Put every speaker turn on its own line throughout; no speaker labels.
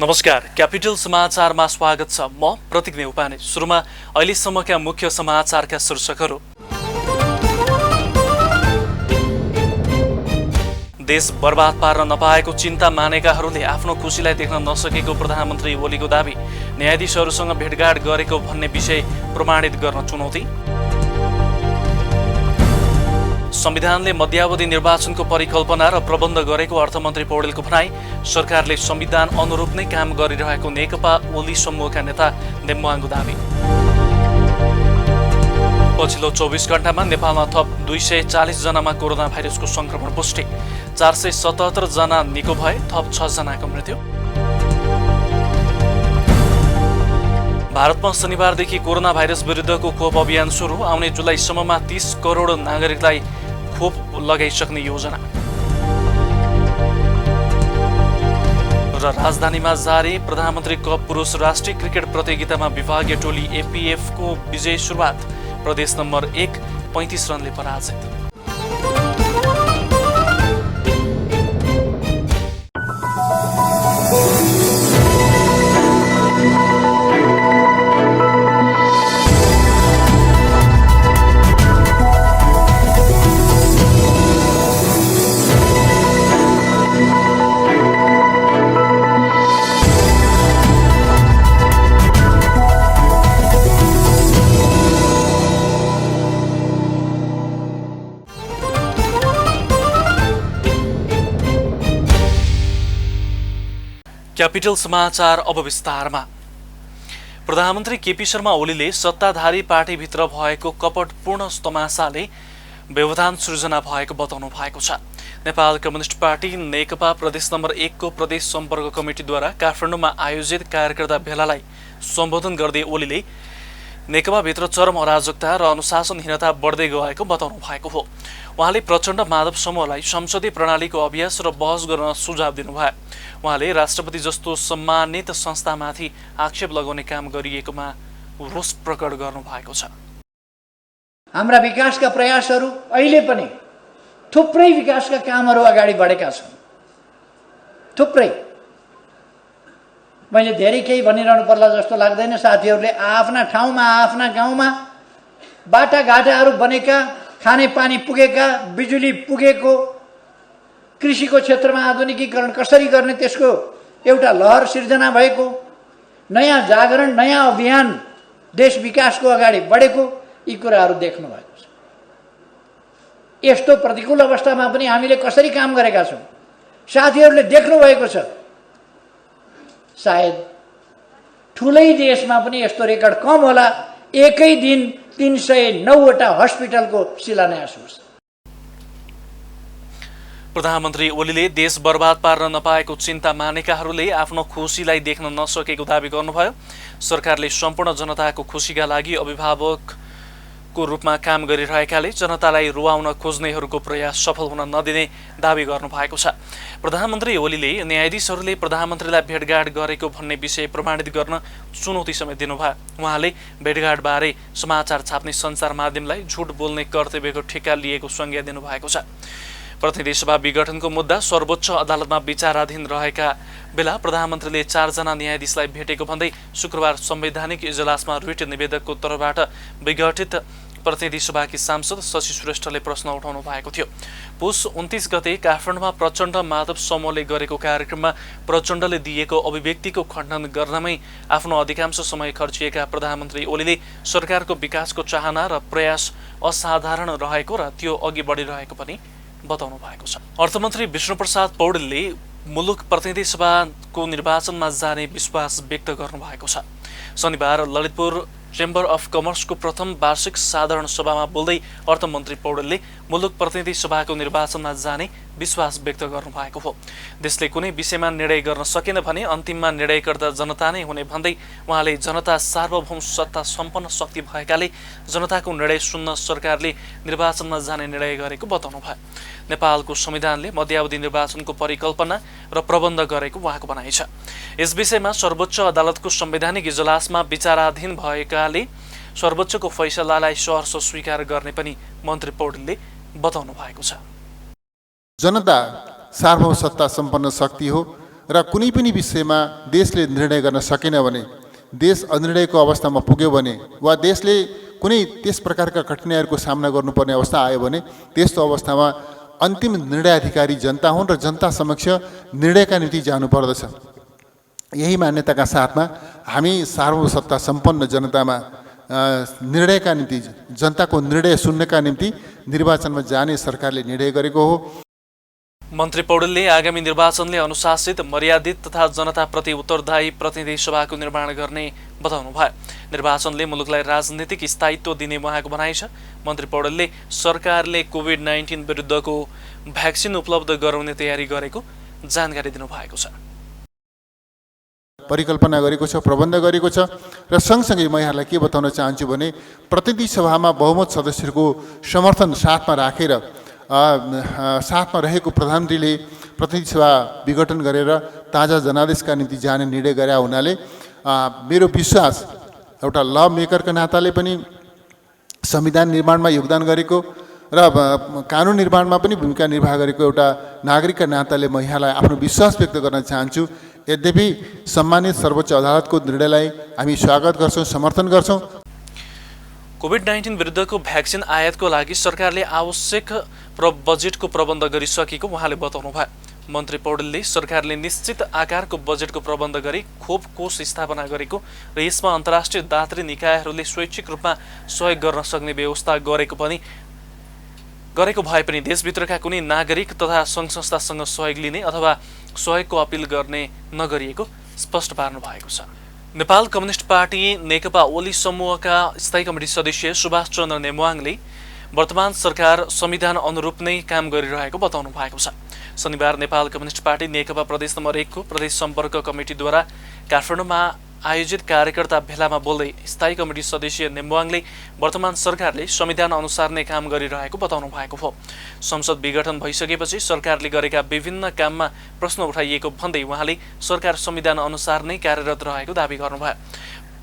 नमस्कार, क्यापिटल समाचारमा स्वागत छ। म प्रतीक नेउपाने। सुरुमा अहिलेसम्मका मुख्य समाचारका शीर्षकहरू। देश बर्बाद पार्न नपाएको चिन्ता मानेकाहरूले आफ्नो खुसीलाई देख्न नसकेको प्रधानमन्त्री ओलीको दाबी। न्यायाधीशहरूसँग भेटघाट गरेको भन्ने विषय प्रमाणित गर्न चुनौती। संविधानले मध्यावधि निर्वाचनको परिकल्पना र प्रबन्ध गरेको अर्थमन्त्री पौडेलको भनाई। सरकारले संविधान अनुरूप नै काम गरिरहेको नेकपा ओली समूहका नेता नेम्बुवाङको दाबी। पछिल्लो 24 घण्टामा नेपालमा थप 240 जनामा कोरोना भाइरसको संक्रमण पुष्टि। 477 जना निको भए, थप 6 जनाको मृत्यु। भारतमा शनिबारदेखि कोरोना भाइरस विरुद्धको खोप अभियान सुरु। आउने जुलाईसम्ममा 30 करोड नागरिकलाई खोप लगाइसक्ने योजना। र राजधानीमा जारी प्रधानमन्त्री कप पुरुष राष्ट्रिय क्रिकेट प्रतियोगितामा विभागीय टोली एपीएफको विजय सुरुवात। प्रदेश नम्बर 1 35 रनले पराजित। क्यापिटल समाचार अब विस्तारमा। प्रधानमन्त्री केपी शर्मा ओलीले सत्ताधारी पार्टीभित्र भएको कपटपूर्ण तमासाले व्यवधान सृजना भएको बताउनु भएको छ। नेपाल कम्युनिस्ट पार्टी नेकपा प्रदेश नम्बर 1 को प्रदेश सम्पर्क कमिटीद्वारा काठमाडौँमा आयोजित कार्यकर्ता भेलालाई सम्बोधन गर्दै ओलीले नेकपाभित्र चरम अराजकता र अनुशासनहीनता बढ्दै गएको बताउनु भएको हो। उहाँले प्रचण्ड माधव समूहलाई संसदीय प्रणालीको अभ्यास र बहस गर्न सुझाव दिनुभयो। उहाँले राष्ट्रपति जस्तो सम्मानित संस्थामाथि आक्षेप लगाउने काम गरिएकोमा रोष प्रकट गर्नुभएको छ।
हाम्रा विकासका प्रयासहरू अहिले पनि थुप्रै विकासका कामहरू अगाडि बढेका छन्। थुप्रै, मैले धेरै केही भनिरहनु पर्ला जस्तो लाग्दैन। साथीहरूले आफ्ना ठाउँमा आफ्ना गाउँमा बाटाघाटाहरू बनेका, खानेपानी पुगेका, बिजुली पुगेको, कृषिको क्षेत्रमा आधुनिकीकरण कसरी गर्ने त्यसको एउटा लहर सिर्जना भएको, नयाँ जागरण, नयाँ अभियान देश विकासको अगाडि बढेको, यी कुराहरू देख्नु भएको छ। यस्तो प्रतिकूल अवस्थामा पनि हामीले कसरी काम गरेका छौँ साथीहरूले देख्नु भएको छ। सायद ठुलै देशमा पनि यस्तो रेकर्ड कम होला, एकै दिन 309 वटा हस्पिटलको शिलान्यास होस्।
प्रधानमन्त्री ओलीले देश बर्बाद पार्न नपाएको चिन्ता मानेकाहरूले आफ्नो खुसीलाई देख्न नसकेको दावी गर्नुभयो। सरकारले सम्पूर्ण जनताको खुसीका लागि अभिभावकको रूपमा काम गरिरहेकाले जनतालाई रुवाउन खोज्नेहरूको प्रयास सफल हुन नदिने दावी गर्नुभएको छ। प्रधानमन्त्री ओलीले न्यायाधीशहरूले प्रधानमन्त्रीलाई भेटघाट गरेको भन्ने विषय प्रमाणित गर्न चुनौती समेत दिनुभयो। उहाँले भेटघाटबारे समाचार छाप्ने सञ्चार माध्यमलाई झुट बोल्ने कर्तव्यको ठेक्का लिएको संज्ञा दिनुभएको छ। प्रतिनिधि सभा विघटनको मुद्दा सर्वोच्च अदालतमा विचाराधीन रहेका बेला प्रधानमन्त्रीले 4 जना न्यायाधीशलाई भेटेको भन्दै शुक्रबार संवैधानिक इजलासमा रिट निवेदकको तर्फबाट विघटित प्रतिनिधि सभाकी सांसद शशि श्रेष्ठले प्रश्न उठाउनु भएको थियो। पुस 29 गते काठमाडौँमा प्रचण्ड माधव समूहले गरेको कार्यक्रममा प्रचण्डले दिएको अभिव्यक्तिको खण्डन गर्नमै आफ्नो अधिकांश समय खर्चिएका प्रधानमन्त्री ओलीले सरकारको विकासको चाहना र प्रयास असाधारण रहेको र त्यो अघि बढिरहेको पनि बताउनु भएको छ। अर्थमन्त्री विष्णुप्रसाद पौडेलले मुलुक प्रतिनिधि सभाको निर्वाचनमा जाने विश्वास व्यक्त गर्नुभएको छ। शनिबार ललितपुर चेम्बर अफ कमर्सको प्रथम वार्षिक साधारण सभामा बोल्दै अर्थमन्त्री पौडेलले मुलुक प्रतिनिधि सभाको निर्वाचनमा जाने विश्वास व्यक्त गर्नुभएको हो। देशले कुनै विषयमा निर्णय गर्न सकेन भने अन्तिममा निर्णयकर्ता जनता नै हुने भन्दै उहाँले जनता सार्वभौम सत्ता सम्पन्न शक्ति भएकाले जनताको निर्णय सुन्न सरकारले निर्वाचनमा जाने निर्णय गरेको बताउनु भयो। नेपालको संविधानले मध्यावधि निर्वाचनको परिकल्पना र प्रबन्ध गरेको उहाँको भनाइ छ। यस विषयमा सर्वोच्च अदालतको संवैधानिक इजलासमा विचाराधीन भएकाले सर्वोच्चको फैसलालाई सहर्ष स्वीकार गर्ने पनि मन्त्री पौडेलले बताउनु भएको छ।
जनता सार्वभौम सत्ता सम्पन्न शक्ति हो र कुनै पनि विषयमा देशले निर्णय गर्न सकेन भने, देश अनिर्णयको अवस्थामा पुग्यो भने वा देशले कुनै त्यस प्रकारका कठिनाइहरूको सामना गर्नुपर्ने अवस्था आयो भने त्यस्तो अवस्थामा अन्तिम निर्णय अधिकारी जनता हुन् र जनता समक्ष निर्णयका निम्ति जानुपर्दछ। यही मान्यताका साथमा हामी सार्वसत्ता सम्पन्न जनतामा निर्णयका निम्ति, जनताको निर्णय सुन्नका निम्ति निर्वाचनमा जाने सरकारले निर्णय गरेको हो।
मन्त्री पौडेलले आगामी निर्वाचनले अनुशासित, मर्यादित तथा जनताप्रति उत्तरदायी प्रतिनिधि सभाको निर्माण गर्ने बताउनुभयो। निर्वाचनले मुलुकलाई राजनीतिक स्थायित्व दिने उहाँको भनाइ छ। मन्त्री पौडेलले सरकारले कोभिड-19 विरुद्धको भ्याक्सिन उपलब्ध गराउने तयारी गरेको जानकारी दिनुभएको छ।
परिकल्पना गरेको छ, प्रबन्ध गरेको छ र सँगसँगै म यहाँलाई के बताउन चाहन्छु भने प्रतिनिधि सभामा बहुमत सदस्यहरूको समर्थन साथमा राखेर साथमा रहेको प्रधानमन्त्रीले प्रतिनिधि सभा विघटन गरेर ताजा जनादेशका निम्ति जाने निर्णय गरे हुनाले मेरो विश्वास एउटा ल मेकरका नाताले पनि संविधान निर्माणमा योगदान गरेको र कानुन निर्माणमा पनि भूमिका निर्वाह गरेको एउटा नागरिकका नाताले म यहाँलाई आफ्नो विश्वास व्यक्त गर्न चाहन्छु। यद्यपि सम्मानित सर्वोच्च अदालतको निर्णयलाई हामी स्वागत गर्छौँ, समर्थन गर्छौँ।
कोभिड-19 विरुद्धको भ्याक्सिन आयातको लागि सरकारले आवश्यक बजेटको प्रबन्ध गरिसकेको उहाँले बताउनुभयो। मन्त्री पौडेलले सरकारले निश्चित आकारको बजेटको प्रबन्ध गरी खोप कोष स्थापना गरेको र यसमा अन्तर्राष्ट्रिय दात्री निकायहरूले स्वैच्छिक रूपमा सहयोग गर्न सक्ने व्यवस्था गरेको भए पनि देशभित्रका कुनै नागरिक तथा सङ्घ संस्थासँग सहयोग लिने अथवा सहयोगको अपिल गर्ने नगरिएको स्पष्ट पार्नु भएको छ। नेपाल कम्युनिस्ट पार्टी नेकपा ओली समूहका स्थायी कमिटी सदस्य सुभाष चन्द्र नेमुवाङले वर्तमान सरकार संविधान अनुरूप नै काम गरिरहेको बताउनु भएको छ। शनिबार नेपाल कम्युनिस्ट पार्टी नेकपा प्रदेश नम्बर 1 को प्रदेश सम्पर्क कमिटीद्वारा काठमाडौँमा आयोजित कार्यकर्ता भेलामा बोल्दै स्थायी कमिटी सदस्य नेमुवाङले वर्तमान सरकारले संविधान अनुसार नै काम गरिरहेको बताउनु भएको हो। संसद विघटन भइसकेपछि सरकारले गरेका विभिन्न काममा प्रश्न उठाइएको भन्दै उहाँले सरकार संविधान अनुसार नै कार्यरत रहेको दावी गर्नुभयो।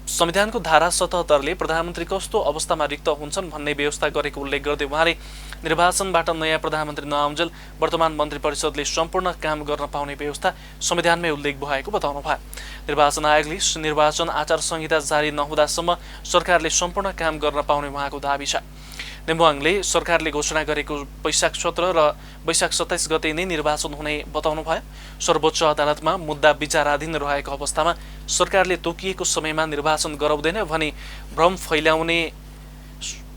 संविधानको धारा 77ले प्रधानमन्त्री कस्तो अवस्थामा रिक्त हुन्छन् भन्ने व्यवस्था गरेको उल्लेख गर्दै उहाँले निर्वाचनबाट नयाँ प्रधानमन्त्री नआउन्जेल वर्तमान मन्त्री परिषदले सम्पूर्ण काम गर्न पाउने व्यवस्था संविधानमै उल्लेख भएको बताउनु भयो। निर्वाचन आयोगले निर्वाचन आचार संहिता जारी नहुँदासम्म सरकारले सम्पूर्ण काम गर्न पाउने उहाँको दावी छ। नेमुवाङले सरकारले घोषणा गरेको वैशाख 17 र वैशाख 27 गते नै निर्वाचन हुने बताउनु भयो। सर्वोच्च अदालतमा मुद्दा विचाराधीन रहेको अवस्थामा सरकारले तोकिएको समयमा निर्वाचन गराउँदैन भनी भ्रम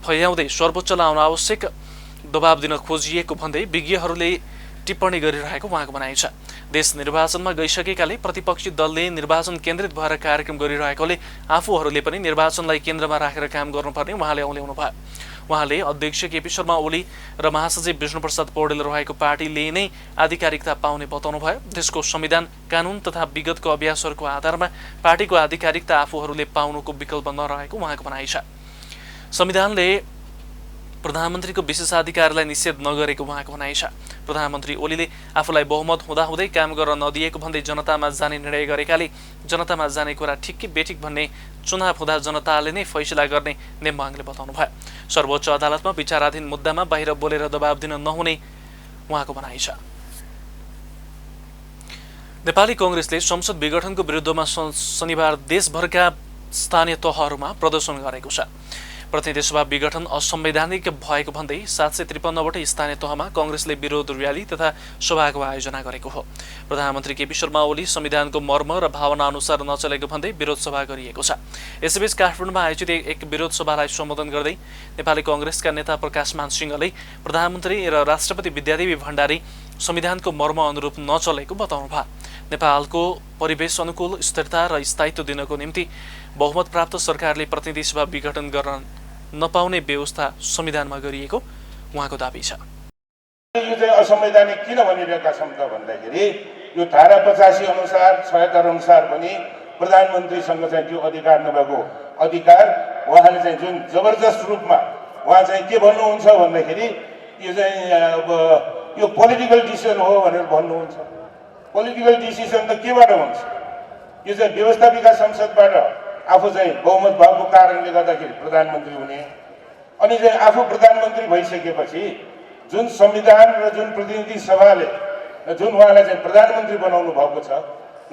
फैलाउँदै सर्वोच्चलाई अनावश्यक दबाब दिन खोजिएको भन्दै विज्ञहरूले टिप्पणी गरिरहेको उहाँको भनाइ छ। देश निर्वाचनमा गइसकेकाले प्रतिपक्षी दलले निर्वाचन केन्द्रित भएर कार्यक्रम गरिरहेकोले आफूहरूले पनि निर्वाचनलाई केन्द्रमा राखेर काम गर्नुपर्ने उहाँले औल्याउनु भयो। उहाँले अध्यक्ष केपी शर्मा ओली र महासचिव विष्णुप्रसाद पौडेल रहेको पार्टीले नै आधिकारिकता पाउने बताउनु भयो। देशको संविधान, कानुन तथा विगतको अभ्यासहरूको आधारमा पार्टीको आधिकारिकता आफूहरूले पाउनुको विकल्प नरहेको उहाँको भनाइ छ। संविधानले प्रधानमन्त्रीको विशेषाधिकारलाई निषेध नगरेको उहाँको भनाइ छ। प्रधानमन्त्री ओलीले आफूलाई बहुमत हुँदाहुँदै काम गर्न नदिएको भन्दै जनतामा जाने निर्णय गरेकाले जनतामा जाने कुरा ठिक्कै बेठिक भन्ने चुनाव हुँदा जनताले नै फैसला गर्ने नेमुवाङले बताउनु भयो। सर्वोच्च अदालतमा विचाराधीन मुद्दामा बाहिर बोलेर दबाब दिन नहुने उहाँको भनाइ छ। नेपाली कांग्रेसले संसद विघटनको विरुद्धमा शनिबार देशभरका स्थानीय तहहरूमा प्रदर्शन गरेको छ। प्रतिनिधि सभा विघटन असंवैधानिक भएको भन्दै 753 वटै स्थानीय तहमा कांग्रेसले विरोध र्याली तथा सभाको आयोजना गरेको हो। प्रधानमन्त्री केपी शर्मा ओली संविधानको मर्म र भावना अनुसार नचलेको भन्दै विरोध सभा गरिएको छ। यसैबीच काठमाडौँमा आयोजित एक विरोध सभालाई सम्बोधन गर्दै नेपाली कांग्रेसका नेता प्रकाशमान सिंहले प्रधानमन्त्री र राष्ट्रपति विद्यादेवी भण्डारी संविधानको मर्म अनुरूप नचलेको बताउनु भयो। नेपालको परिवेश अनुकूल स्थिरता र स्थायित्व दिनको निम्ति बहुमत प्राप्त सरकारले प्रतिनिधि सभा विघटन गर्न नपाउने व्यवस्था संविधानमा गरिएको उहाँको दाबी छ।
यो चाहिँ असंवैधानिक किन भनिरहेका छौँ त भन्दाखेरि यो धारा 85 अनुसार 76 अनुसार पनि प्रधानमन्त्रीसँग चाहिँ त्यो अधिकार नभएको अधिकार उहाँले चाहिँ जुन जबरजस्त रूपमा उहाँ चाहिँ के भन्नुहुन्छ भन्दाखेरि यो चाहिँ अब यो पोलिटिकल डिसिजन हो भनेर भन्नुहुन्छ। पोलिटिकल डिसिजन त केबाट हुन्छ? यो चाहिँ व्यवस्थापिका संसदबाट आफू चाहिँ बहुमत भएको कारणले गर्दाखेरि प्रधानमन्त्री हुने अनि चाहिँ आफू प्रधानमन्त्री भइसकेपछि जुन संविधान र जुन प्रतिनिधि सभाले जुन उहाँलाई चाहिँ प्रधानमन्त्री बनाउनु भएको छ,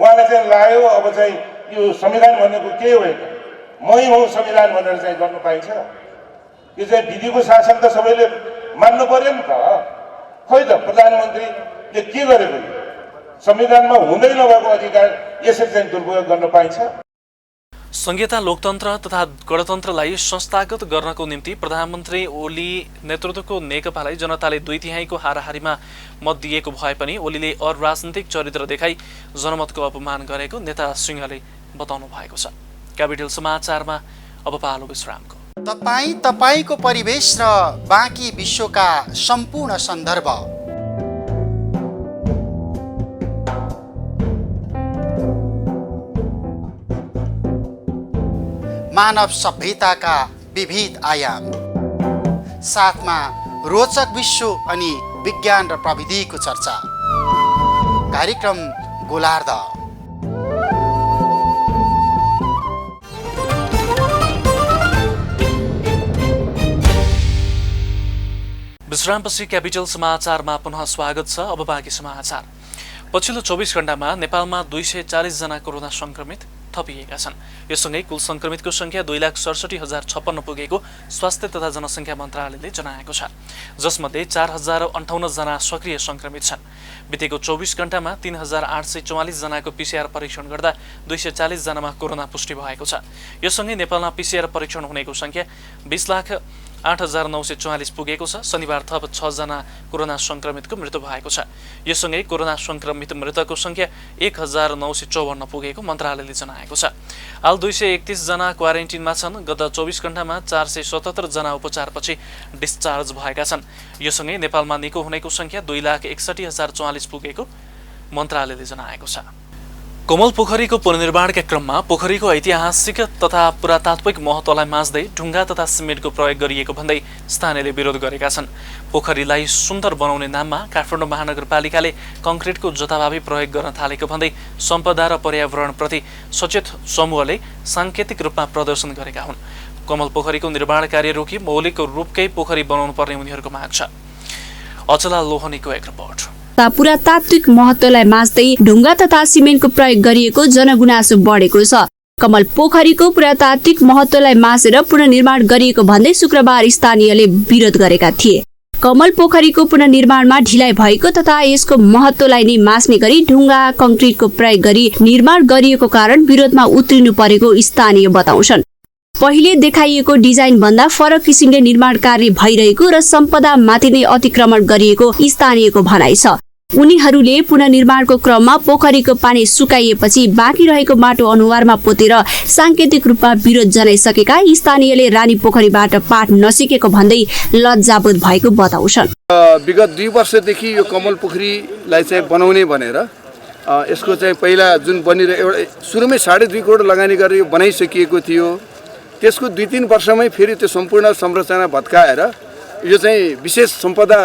उहाँले चाहिँ लायो अब चाहिँ यो संविधान भनेको के होइन, मै हो संविधान भनेर चाहिँ गर्नु पाइन्छ? यो चाहिँ विधिको शासन त सबैले मान्नु पर्यो नि त। खोइ त प्रधानमन्त्रीले के गरेको? संविधानमा हुँदै नभएको अधिकार यसरी चाहिँ दुरुपयोग गर्न पाइन्छ?
संघीयता लोकतन्त्र तथा गणतन्त्रलाई संस्थागत गर्नको निम्ति प्रधानमन्त्री ओली नेतृत्वको नेकपालाई जनताले 2/3 हाराहारीमा मत दिएको भए पनि ओलीले अराजनीतिक चरित्र देखाई जनमतको अपमान गरेको नेता सिंहले बताउनु भएको छ। क्यापिटल समाचारमा अब पालो विश्रामको।
तपाईको परिवेश र बाँकी विश्वका सम्पूर्ण सन्दर्भ मानव सभ्यताका विविध आयाम साथमा रोचक विश्व अनि विज्ञान र प्रविधिको चर्चा। कार्यक्रम गोलार्ध।
विश्रामपछि क्यापिटल समाचारमा पुनः स्वागत छ। अब बाँकी समाचार। पछिल्लो 24 घण्टामा नेपालमा 240 जना कोरोना संक्रमित थपिएका छन्। यससँगै कुल संक्रमितको संख्या 2,67,056 पुगेको स्वास्थ्य तथा जनसङ्ख्या मन्त्रालयले जनाएको छ, जसमध्ये 4,058 जना सक्रिय संक्रमित छन्। बितेको 24 घण्टामा 3,844 जनाको PCR परीक्षण गर्दा 240 जनामा कोरोना पुष्टि भएको छ। यससँगै नेपालमा PCR परीक्षण हुनेको संख्या 20,08,944 पुगेको छ। शनिबार थप 6 जना कोरोना संक्रमितको मृत्यु भएको छ। यससँगै कोरोना संक्रमित मृतकको संख्या 1,954 पुगेको मन्त्रालयले जनाएको छ। हाल 231 जना क्वारेन्टिनमा छन्। गत 24 घण्टामा 477 जना उपचारपछि डिस्चार्ज भएका छन्। यससँगै नेपालमा निको हुनेको संख्या 2,61,044 पुगेको मन्त्रालयले जनाएको छ। कोमल पोखरीको पुनर्निर्माणका क्रममा पोखरीको ऐतिहासिक तथा पुरातात्विक महत्त्वलाई माझ्दै ढुङ्गा तथा सिमेन्टको प्रयोग गरिएको भन्दै स्थानीयले विरोध गरेका छन्। पोखरीलाई सुन्दर बनाउने नाममा काठमाडौँ महानगरपालिकाले कङ्क्रिटको जथाभावी प्रयोग गर्न थालेको भन्दै सम्पदा र पर्यावरणप्रति सचेत समूहले साङ्केतिक रूपमा प्रदर्शन गरेका हुन्। कोमल पोखरीको निर्माण कार्य रोकी मौलिक रूपकै पोखरी बनाउनु पर्ने उनीहरूको माग छ। अचला लोहनीको एक रिपोर्ट।
पुरातात्विक महत्त्वलाई माझ्दै ढुङ्गा तथा सिमेन्टको प्रयोग गरिएको जनगुनासो बढेको छ। कमल पोखरीको पुरातात्विक महत्त्वलाई मासेर पुनर्निर्माण गरिएको भन्दै शुक्रबार स्थानीयले विरोध गरेका थिए। कमल पोखरीको पुनर्निर्माणमा ढिलाइ भएको तथा यसको महत्त्वलाई नै मास्ने गरी ढुङ्गा कङ्क्रिटको प्रयोग गरी निर्माण गरिएको कारण विरोधमा उत्रिनु परेको स्थानीय बताउँछन्। पहिले देखाइएको डिजाइन भन्दा फरक किसिमले निर्माण कार्य भइरहेको र सम्पदामाथि नै अतिक्रमण गरिएको स्थानीयको भनाइ छ। उनीहरूले पुनर्निर्माणको क्रममा पोखरीको पानी सुकाइएपछि बाँकी रहेको माटो अनुहारमा पोतेर साङ्केतिक रूपमा विरोध जनाइसकेका स्थानीयले रानी पोखरीबाट पाठ नसिकेको भन्दै लज्जाबोध भएको बताउँछन्।
विगत 2 वर्षदेखि यो कमल पोखरीलाई चाहिँ बनाउने भनेर यसको चाहिँ पहिला जुन बनिर एउटा सुरुमै 2.5 करोड लगानी गरेर यो बनाइसकिएको थियो। त्यसको 2-3 वर्षमै फेरि त्यो सम्पूर्ण संरचना भत्काएर यो चाहिँ विशेष सम्पदा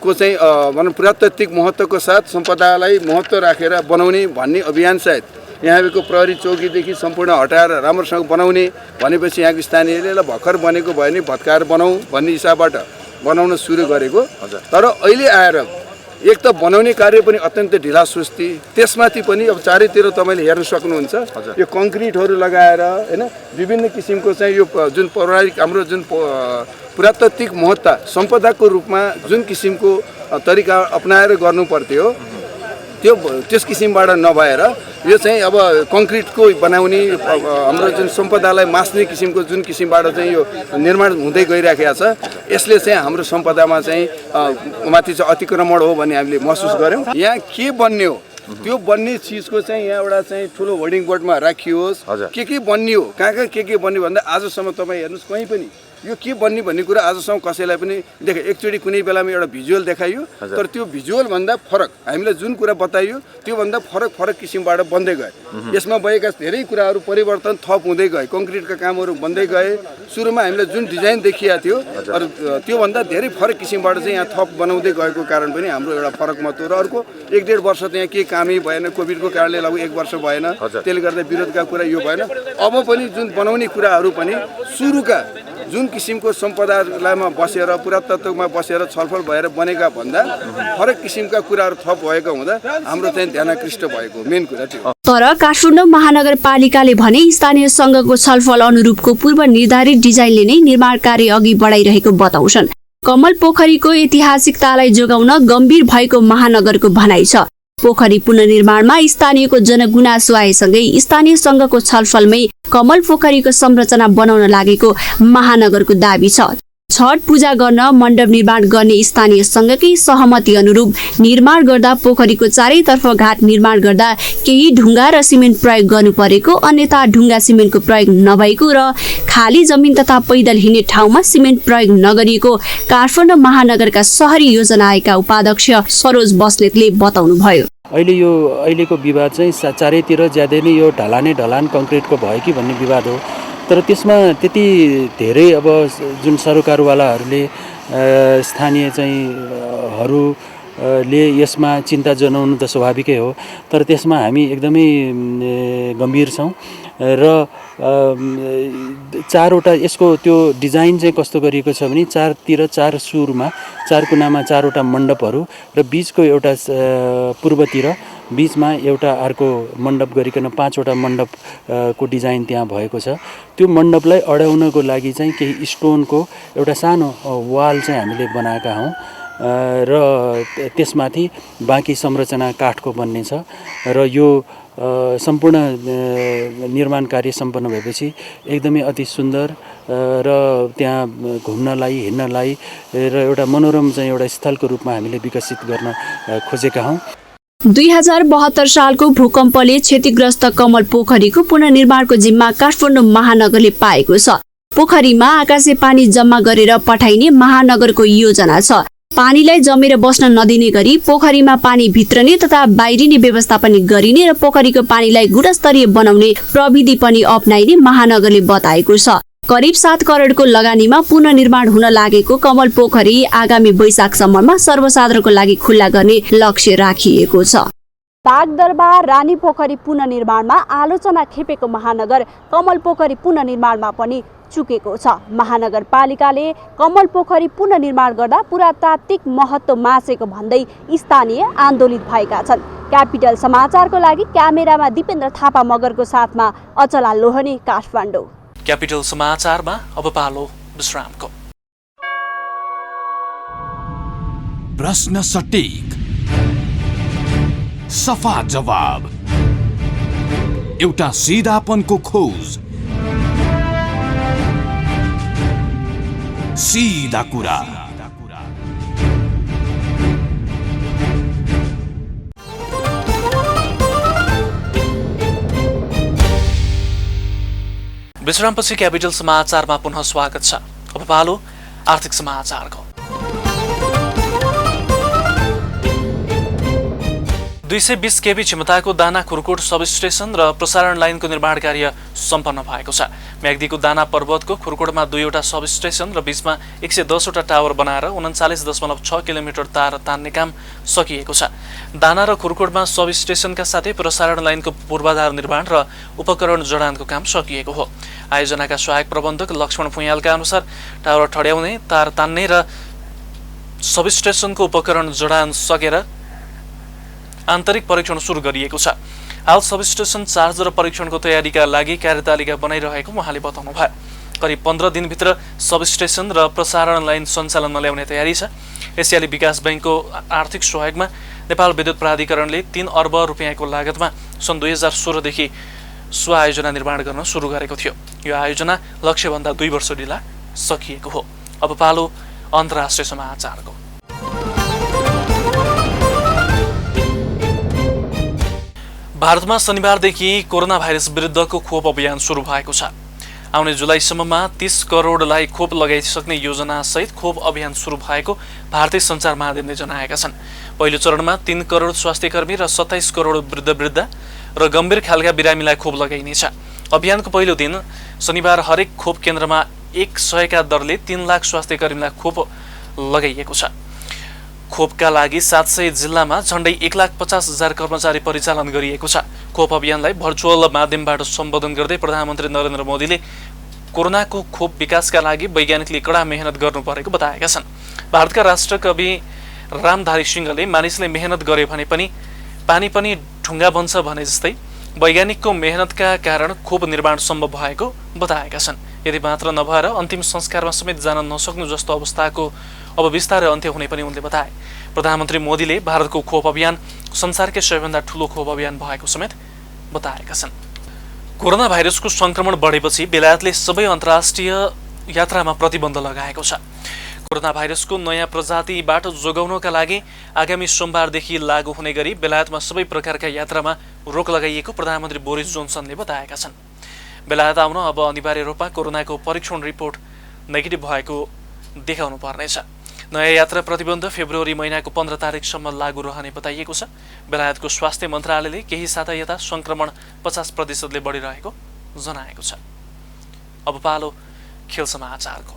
को चाहिँ भनौँ पुरातात्विक महत्त्वको साथ सम्पदालाई महत्त्व राखेर बनाउने भन्ने अभियान सायद यहाँको प्रहरी चौकीदेखि सम्पूर्ण हटाएर राम्रोसँग बनाउने भनेपछि यहाँको स्थानीयले ल भर्खर बनेको भयो भने भत्काएर बनाऊ भन्ने हिसाबबाट बनाउन सुरु गरेको। तर अहिले आएर एक त बनाउने कार्य पनि अत्यन्त ढिला सुस्ती, त्यसमाथि पनि अब चारैतिर तपाईँले हेर्न सक्नुहुन्छ यो कङ्क्रिटहरू लगाएर होइन विभिन्न किसिमको चाहिँ यो जुन पौराणिक हाम्रो जुन पुरातात्विक महत्त्व सम्पदाको रूपमा जुन किसिमको तरिका अपनाएर गर्नु पर्थ्यो त्यस किसिमबाट नभएर यो चाहिँ अब कङ्क्रिटको बनाउने हाम्रो जुन सम्पदालाई मास्ने किसिमको जुन किसिमबाट चाहिँ यो निर्माण हुँदै गइराखेको छ, यसले चाहिँ हाम्रो सम्पदामा चाहिँ माथि चाहिँ अतिक्रमण हो भन्ने हामीले महसुस गऱ्यौँ। यहाँ के बन्ने हो त्यो बन्ने चिजको चाहिँ यहाँ एउटा चाहिँ ठुलो होर्डिङ बोर्डमा राखियोस् के बन्ने हो कहाँ के बन्ने भन्दा आजसम्म तपाईँ हेर्नुहोस् कहीँ पनि यो के बन्ने भन्ने कुरा आजसम्म कसैलाई पनि देखाइ एकचोटि कुनै बेलामा एउटा भिजुअल देखाइयो तर त्यो भिजुअल भन्दा फरक हामीलाई जुन कुरा बताइयो त्योभन्दा फरक किसिमबाट बन्दै गए। यसमा भएका धेरै कुराहरू परिवर्तन थप हुँदै गए, कङ्क्रिटका कामहरू बन्दै गए। सुरुमा हामीलाई जुन डिजाइन देखिएको थियो त्योभन्दा धेरै फरक किसिमबाट चाहिँ यहाँ थप बनाउँदै गएको कारण पनि हाम्रो एउटा फरक महत्त्व र अर्को 1-1.5 वर्ष त यहाँ केही कामै भएन, कोभिडको कारणले लगभग 1 वर्ष भएन, त्यसले गर्दा विरोधका कुरा यो भएन। अब पनि जुन बनाउने कुराहरू पनि सुरुका जुन किसिमको सम्पदामा बसेर पुरातत्वमा बसेर छलफल भएर बनेका भन्दा फरक किसिमका कुराहरू थप भएको हुँदा हाम्रो चाहिँ ध्यान आकृष्ट भएको मेन कुरा त्यो।
तर काठमाडौँ महानगरपालिकाले भने स्थानीय सङ्घको छलफल अनुरूपको पूर्व निर्धारित डिजाइनले नै निर्माण कार्य अघि बढाइरहेको बताउँछन्। कमल पोखरीको ऐतिहासिकतालाई जोगाउन गम्भीर भएको महानगरको भनाइ छ। पोखरी पुनर्निर्माणमा स्थानीयको जनगुनासो आएसँगै स्थानीय सङ्घको छलफलमै कमल पोखरीको संरचना बनाउन लागेको महानगरको दाबी छ। छठ पूजा गर्न मण्डप निर्माण गर्ने स्थानीय सङ्घकै सहमति अनुरूप निर्माण गर्दा पोखरीको चारैतर्फ घाट निर्माण गर्दा केही ढुङ्गा र सिमेन्ट प्रयोग गर्नु परेको, अन्यथा ढुङ्गा सिमेन्टको प्रयोग नभएको र खाली जमिन तथा पैदल हिँड्ने ठाउँमा सिमेन्ट प्रयोग नगरिएको काठमाडौँ महानगरका शहरी योजना आयोगका उपाध्यक्ष सरोज बस्नेतले बताउनुभयो।
अहिलेको विवाद चाहिँ चारैतिर ज्यादै नै यो ढलान कङ्क्रिटको भयो कि भन्ने विवाद हो। तर त्यसमा त्यति धेरै अब जुन सरोकारवालाहरूले स्थानीय चाहिँ हरूले यसमा चिन्ता जनाउनु त स्वाभाविकै हो। तर त्यसमा हामी एकदमै गम्भीर छौँ र चारवटा यसको त्यो डिजाइन चाहिँ कस्तो गरिएको छ भने चारतिर चार सुरमा चार कुनामा चारवटा मण्डपहरू र बिचको एउटा पूर्वतिर बिचमा एउटा अर्को मण्डप गरिकन पाँचवटा मण्डपको डिजाइन त्यहाँ भएको छ। त्यो मण्डपलाई अड्याउनको लागि चाहिँ केही स्टोनको एउटा सानो वाल चाहिँ हामीले बनाएका हौँ र त्यसमाथि बाँकी संरचना काठको बन्ने छ र यो सम्पूर्ण निर्माण कार्य सम्पन्न भएपछि एकदमै अति सुन्दर र त्यहाँ घुम्नलाई हिँड्नलाई र एउटा मनोरम चाहिँ एउटा स्थलको रूपमा हामीले विकसित गर्न खोजेका हौँ।
2072 सालको भूकम्पले क्षतिग्रस्त कमल पोखरीको पुनर्निर्माणको जिम्मा काठमाडौँ महानगरले पाएको छ। पोखरीमा आकाशे पानी जम्मा गरेर पठाइने महानगरको योजना छ। पानीलाई जमेर बस्न नदिने गरी पोखरीमा पानी भित्रने तथा बाहिरिने व्यवस्था पनि गरिने र पोखरीको पानीलाई गुणस्तरीय बनाउने प्रविधि पनि अपनाइने महानगरले बताएको छ। करिब 7 करोडको लगानीमा पुनर्निर्माण हुन लागेको कमल पोखरी आगामी वैशाखसम्ममा सर्वसाधारणको लागि खुल्ला गर्ने लक्ष्य राखिएको छ। बागदरबार रानी पोखरी पुनर्निर्माणमा आलोचना खेपेको महानगर कमल पोखरी पुनर्निर्माणमा पनि चुकेको छ। महानगरपालिकाले कमल पोखरी पुनर्निर्माण गर्दा पुरातात्विक महत्त्व मासेको भन्दै स्थानीय आन्दोलित भएका छन्। क्यापिटल समाचारको लागि क्यामेरामा दिपेन्द्र थापा मगरको साथमा अचला लोहनी, काठमाडौँ।
क्यापिटल समाचारमा अब पालो विश्रामको।
प्रश्न सटीक, सफा जवाब, एउटा सिधापनको खोज, सीधा कुरा।
विश्रामपछि क्यापिटल समाचारमा पुनः स्वागत छ। अब पालो आर्थिक समाचारको। 220 केबी क्षमताको दाना खुरकोट सब स्टेशन र प्रसारण लाइनको निर्माण कार्य सम्पन्न भएको छ। म्याग्दीको दाना पर्वतको खुरकोटमा 2वटा सब स्टेशन र बीचमा 110वटा टावर बनाएर 39.6 किलोमिटर तार तान्ने काम सकिएको छ। दाना र खुरकोटमा सब स्टेशनका साथै प्रसारण लाइनको पूर्वाधार निर्माण र उपकरण जडानको काम सकिएको हो। आयोजनाका सहायक प्रबन्धक लक्ष्मण फुयालका अनुसार टावर ठड्याउने, तार तान्ने र सब स्टेशनको उपकरण जडान सकेर आन्तरिक परीक्षण सुरु गरिएको छ। हाल सब स्टेशन चार्ज र परीक्षणको तयारीका लागि कार्यतालिका बनाइरहेको उहाँले बताउनुभयो। करिब 15 दिनभित्र सब स्टेशन र प्रसारण लाइन सञ्चालनमा ल्याउने तयारी छ। एसियाली विकास बैंकको आर्थिक सहयोगमा नेपाल विद्युत प्राधिकरणले 3 अर्ब रुपियाँको लागतमा सन् 2016 देखि स्वआयोजना निर्माण गर्न सुरु गरेको थियो। यो आयोजना लक्ष्यभन्दा 2 वर्ष ढिला सकिएको हो। अब पालो अन्तर्राष्ट्रिय समाचारको। भारतमा शनिबारदेखि कोरोना भाइरस विरुद्धको खोप अभियान सुरु भएको छ। आउने जुलाईसम्ममा 30 करोडलाई खोप लगाइसक्ने योजनासहित खोप अभियान सुरु भएको भारतीय सञ्चार माध्यमले जनाएका छन्। पहिलो चरणमा 3 करोड स्वास्थ्यकर्मी र 27 करोड वृद्ध र गम्भीर खालका बिरामीलाई खोप लगाइनेछ। अभियानको पहिलो दिन शनिबार हरेक खोप केन्द्रमा 100 का दरले 3 लाख स्वास्थ्यकर्मीलाई खोप लगाइएको छ। खोपका लागि 700 जिल्लामा झण्डै 1,50,000 कर्मचारी परिचालन गरिएको छ। खोप अभियानलाई भर्चुअल माध्यमबाट सम्बोधन गर्दै प्रधानमन्त्री नरेन्द्र मोदीले कोरोनाको खोप विकासका लागि वैज्ञानिकले कडा मेहनत गर्नु परेको बताएका छन्। भारतका राष्ट्रकवि रामधारी सिंहले मानिसले मेहनत गरे भने पनि पानी पनि ढुङ्गा बन्छ भने जस्तै वैज्ञानिकको मेहनतका कारण खोप निर्माण सम्भव भएको बताएका छन्। यदि मात्र नभएर अन्तिम संस्कारमा समेत जान नसक्नु जस्तो अवस्थाको अब बिस्तारै अन्त्य हुने पनि उनले बताए। प्रधानमन्त्री मोदीले भारतको खोप अभियान संसारकै सबैभन्दा ठूलो खोप अभियान भएको समेत बताएका छन्। कोरोना भाइरसको संक्रमण बढेपछि बेलायतले सबै अन्तर्राष्ट्रिय यात्रामा प्रतिबन्ध लगाएको छ। कोरोना भाइरसको नयाँ प्रजातिबाट जोगाउनका लागि आगामी सोमबारदेखि लागू हुने गरी बेलायतमा सबै प्रकारका यात्रामा रोक लगाइएको प्रधानमन्त्री बोरिस जोन्सनले बताएका छन्। बेलायत आउन अब अनिवार्य रूपमा कोरोनाको परीक्षण रिपोर्ट नेगेटिभ भएको देखाउनु पर्नेछ। नयाँ यात्रा प्रतिबन्ध फेब्रुअरी महिनाको 15 तारिकसम्म लागू रहने बताइएको छ। बेलायतको स्वास्थ्य मन्त्रालयले केही साता यता संक्रमण 50%ले बढिरहेको जनाएको छ। अब पालो खेल समाचारको।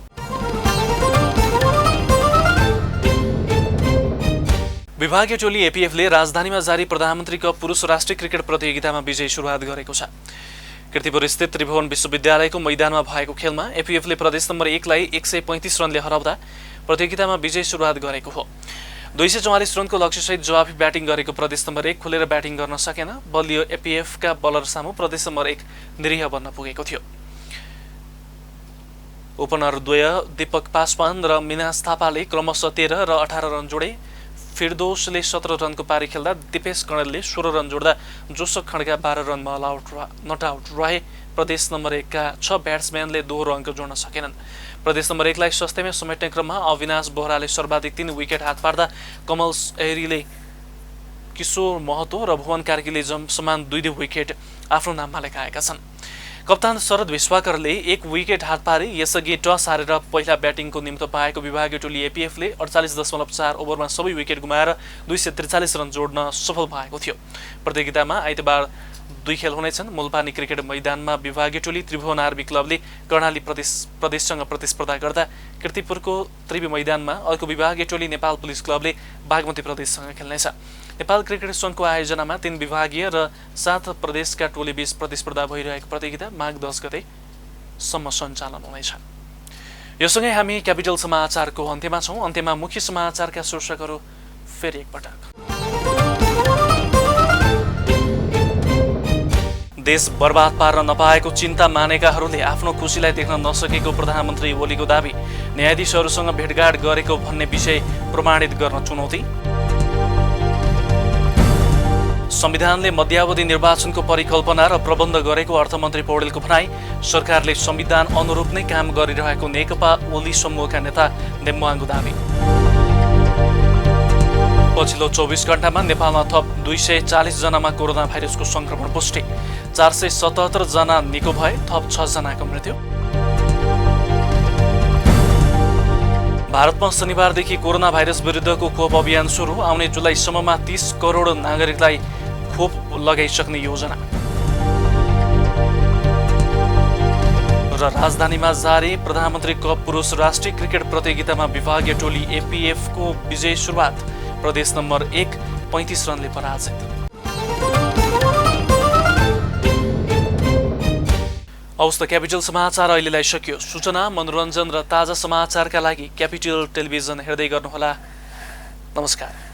विभागीय टोली एपीएफले राजधानीमा जारी प्रधानमन्त्री कप पुरुष राष्ट्रिय क्रिकेट प्रतियोगितामा विजयी सुरुवात गरेको छ। कीर्तिपुर स्थित त्रिभुवन विश्वविद्यालयको मैदानमा भएको खेलमा एपीएफले प्रदेश नम्बर 1 लाई 135 रनले हराउँदा प्रतियोगितामा विजयी सुरुवात गरेको हो। 244 रनको लक्ष्यसहित जवाफी ब्याटिङ गरेको प्रदेश नम्बर 1 खुलेर ब्याटिङ गर्न सकेन। बलियो एपीएफका बलर सामु प्रदेश नम्बर 1 निरीह बन्न पुगेको थियो। ओपनर द्वय दीपक पासवान र मिनास थापाले क्रमशः 13 र 18 रन जोडे। फिरदोसले 17 रनको पारी खेल्दा दिपेश कणेलले 16 रन जोड्दा जोसक खड्का 12 रनमा नट आउट रहे। प्रदेश नम्बर 1 का 6 ब्याट्सम्यानले दोहोरो अङ्क जोड्न सकेनन्। प्रदेश नम्बर 1 लाई सस्तेमै समेट्ने क्रममा अविनाश बोहराले सर्वाधिक 3 विकेट हात पार्दा कमल एरीले, किशोर महतो र भुवन कार्कीले समान 2 विकेट आफ्नो नाममा लेखाएका छन्। कप्तान शरद विश्वाकरले 1 विकेट हात पारे। यसअघि टस हारेर पहिला ब्याटिङको निम्तो पाएको विभागीय टोली एपीएफले 48.4 ओभरमा सबै विकेट गुमाएर 243 रन जोड्न सफल भएको थियो। प्रतियोगितामा आइतबार 2 खेल हुनेछन्। मुलपानी क्रिकेट मैदानमा विभागीय टोली त्रिभुवन आर्मी क्लबले कर्णाली प्रदेशसँग प्रतिस्पर्धा गर्दा कीर्तिपुरको त्रिवी मैदानमा अर्को विभागीय टोली नेपाल पुलिस क्लबले बागमती प्रदेशसँग खेल्नेछ। नेपाल क्रिकेट सङ्घको आयोजनामा 3 विभागीय र 7 प्रदेशका टोलीबीच प्रतिस्पर्धा भइरहेको प्रतियोगिता माघ 10 गतेसम्म सञ्चालन हुनेछ। योसँगै हामी क्यापिटल समाचारको अन्त्यमा छौँ। अन्त्यमा मुख्य समाचारका शीर्षकहरू फेरि एकपटक। देश बर्बाद पार्न नपाएको चिन्ता मानेकाहरूले आफ्नो खुसीलाई देख्न नसकेको प्रधानमन्त्री ओलीको दाबी। न्यायाधीशहरूसँग भेटघाट गरेको भन्ने विषय प्रमाणित गर्न चुनौती। संविधानले मध्यावधि निर्वाचनको परिकल्पना र प्रबन्ध गरेको अर्थमन्त्री पौडेलको भनाई। सरकारले संविधान अनुरूप नै काम गरिरहेको नेकपा ओली समूहका नेता नेम्बुवाङको दाबी। पछिल्लो 24 घण्टामा नेपालमा थप 240 जनामा कोरोना भाइरसको संक्रमण पुष्टि। 477 जना निको भए, थप 6 जनाको मृत्यु। भारतमा शनिबारदेखि कोरोना भाइरस विरुद्धको खोप अभियान सुरु। आउने जुलाईसम्ममा 30 करोड नागरिकलाई खोप लगाइसक्ने योजना। र राजधानीमा जारी प्रधानमन्त्री कप पुरुष राष्ट्रिय क्रिकेट प्रतियोगितामा विभागीय टोली एपीएफको विजय सुरुवात। प्रदेश नम्बर 1 35 रनले पराजित। हवस् त क्यापिटल समाचार अहिलेलाई सकियो। सूचना, मनोरञ्जन र ताजा समाचारका लागि क्यापिटल टेलिभिजन हेर्दै गर्नुहोला। नमस्कार।